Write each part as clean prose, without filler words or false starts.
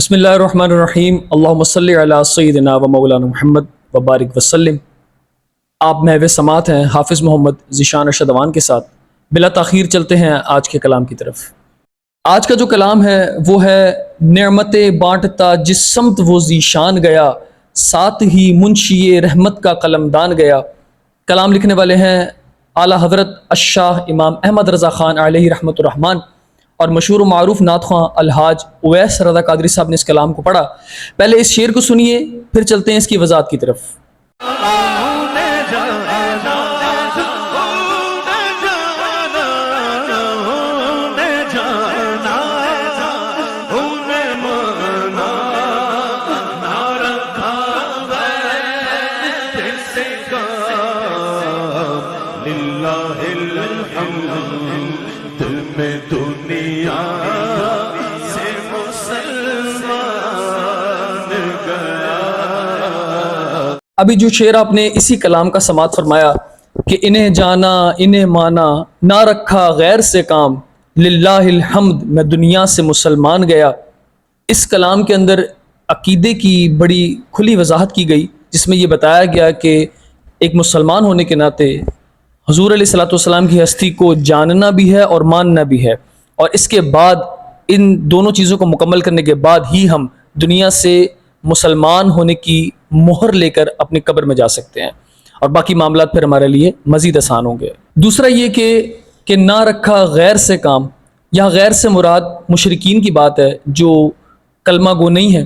بسم اللہ الرحمن الرحیم، اللہم صلی علی سیدنا و مولانا محمد وبارک وسلم۔ آپ محو سماعت ہیں حافظ محمد ذیشان ارشدوان کے ساتھ۔ بلا تاخیر چلتے ہیں آج کے کلام کی طرف۔ آج کا جو کلام ہے وہ ہے نعمت بانٹتا جس سمت وہ ذیشان گیا، ساتھ ہی منشی رحمت کا قلمدان گیا۔ کلام لکھنے والے ہیں اعلیٰ حضرت الشاہ امام احمد رضا خان علیہ رحمۃ الرحمن، اور مشہور و معروف نعت خواں الحاج اویس رضا قادری صاحب نے اس کلام کو پڑھا۔ پہلے اس شعر کو سنیے، پھر چلتے ہیں اس کی وضاحت کی طرف۔ ابھی جو شعر آپ نے اسی کلام کا سماعت فرمایا کہ انہیں جانا انہیں مانا نہ رکھا غیر سے کام، للہ الحمد میں دنیا سے مسلمان گیا۔ اس کلام کے اندر عقیدے کی بڑی کھلی وضاحت کی گئی، جس میں یہ بتایا گیا کہ ایک مسلمان ہونے کے ناطے حضور علیہ الصلوۃ والسلام کی ہستی کو جاننا بھی ہے اور ماننا بھی ہے، اور اس کے بعد ان دونوں چیزوں کو مکمل کرنے کے بعد ہی ہم دنیا سے مسلمان ہونے کی مہر لے کر اپنی قبر میں جا سکتے ہیں، اور باقی معاملات پھر ہمارے لیے مزید آسان ہوں گے۔ دوسرا یہ کہ نہ رکھا غیر سے کام، یہاں غیر سے مراد مشرکین کی بات ہے جو کلمہ گو نہیں ہیں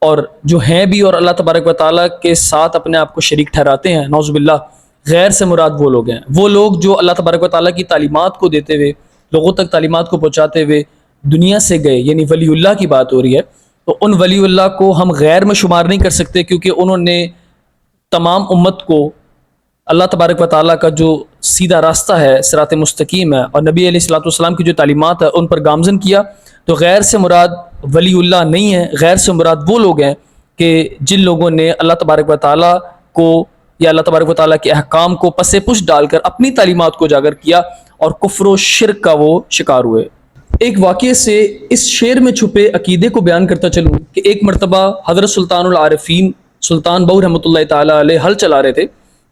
اور جو ہیں بھی اور اللہ تبارک و تعالیٰ کے ساتھ اپنے آپ کو شریک ٹھہراتے ہیں، نعوذ باللہ۔ غیر سے مراد وہ لوگ ہیں، وہ لوگ جو اللہ تبارک و تعالیٰ کی تعلیمات کو دیتے ہوئے، لوگوں تک تعلیمات کو پہنچاتے ہوئے دنیا سے گئے، یعنی ولی اللہ کی بات ہو رہی ہے۔ تو ان ولی اللہ کو ہم غیر میں شمار نہیں کر سکتے، کیونکہ انہوں نے تمام امت کو اللہ تبارک و تعالیٰ کا جو سیدھا راستہ ہے، صراط مستقیم ہے، اور نبی علیہ الصلوۃ والسلام کی جو تعلیمات ہے ان پر گامزن کیا۔ تو غیر سے مراد ولی اللہ نہیں ہے، غیر سے مراد وہ لوگ ہیں کہ جن لوگوں نے اللہ تبارک و تعالیٰ کو یا اللہ تبارک و تعالیٰ کے احکام کو پس پش ڈال کر اپنی تعلیمات کو اجاگر کیا اور کفر و شرک کا وہ شکار ہوئے۔ ایک واقعے سے اس شعر میں چھپے عقیدے کو بیان کرتا چلوں کہ ایک مرتبہ حضرت سلطان العارفین سلطان بہو رحمۃ اللہ تعالی علیہ ہل چلا رہے تھے،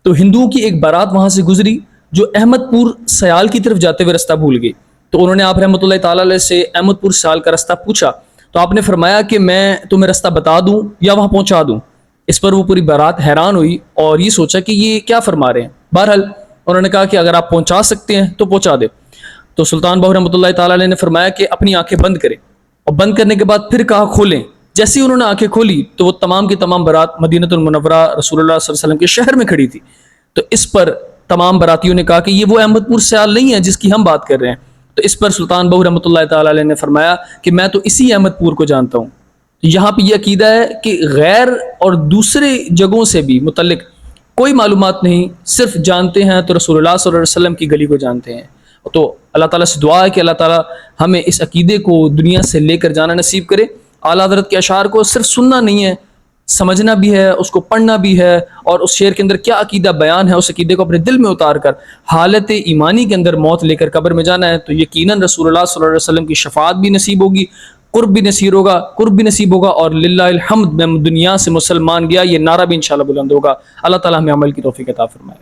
تو ہندوؤں کی ایک بارات وہاں سے گزری جو احمد پور سیال کی طرف جاتے ہوئے رستہ بھول گئی۔ تو انہوں نے آپ رحمۃ اللہ تعالی علیہ سے احمد پور سیال کا رستہ پوچھا، تو آپ نے فرمایا کہ میں تمہیں رستہ بتا دوں یا وہاں پہنچا دوں۔ اس پر وہ پوری بارات حیران ہوئی اور یہ سوچا کہ یہ کیا فرما رہے ہیں۔ بہرحال انہوں نے کہا کہ اگر آپ پہنچا سکتے ہیں تو پہنچا دے۔ تو سلطان بہو رحمۃ اللہ تعالی علیہ نے فرمایا کہ اپنی آنکھیں بند کریں، اور بند کرنے کے بعد پھر کہا کھولیں۔ جیسے ہی انہوں نے آنکھیں کھولی تو وہ تمام کی تمام بارات مدینہ المنورہ رسول اللہ صلی اللہ علیہ وسلم کے شہر میں کھڑی تھی۔ تو اس پر تمام براتیوں نے کہا کہ یہ وہ احمد پور سیال نہیں ہے جس کی ہم بات کر رہے ہیں۔ تو اس پر سلطان بہو رحمۃ اللہ تعالی علیہ نے فرمایا کہ میں تو اسی احمد پور کو جانتا ہوں۔ یہاں پہ یہ عقیدہ ہے کہ غیر اور دوسرے جگہوں سے بھی متعلق کوئی معلومات نہیں، صرف جانتے ہیں تو رسول اللہ صلی اللہ علیہ وسلم کی گلی کو جانتے ہیں۔ تو اللہ تعالیٰ سے دعا ہے کہ اللہ تعالیٰ ہمیں اس عقیدے کو دنیا سے لے کر جانا نصیب کرے۔ اعلیٰ حضرت کے اشعار کو صرف سننا نہیں ہے، سمجھنا بھی ہے، اس کو پڑھنا بھی ہے، اور اس شعر کے اندر کیا عقیدہ بیان ہے اس عقیدے کو اپنے دل میں اتار کر حالت ایمانی کے اندر موت لے کر قبر میں جانا ہے۔ تو یقیناً رسول اللہ صلی اللہ علیہ وسلم کی شفاعت بھی نصیب ہوگی، قرب بھی نصیب ہوگا، اور للہ الحمد میں دنیا سے مسلمان گیا، یہ نعرہ بھی انشاءاللہ بلند ہوگا۔ اللہ تعالیٰ ہمیں عمل کی توفیق عطا فرمائے۔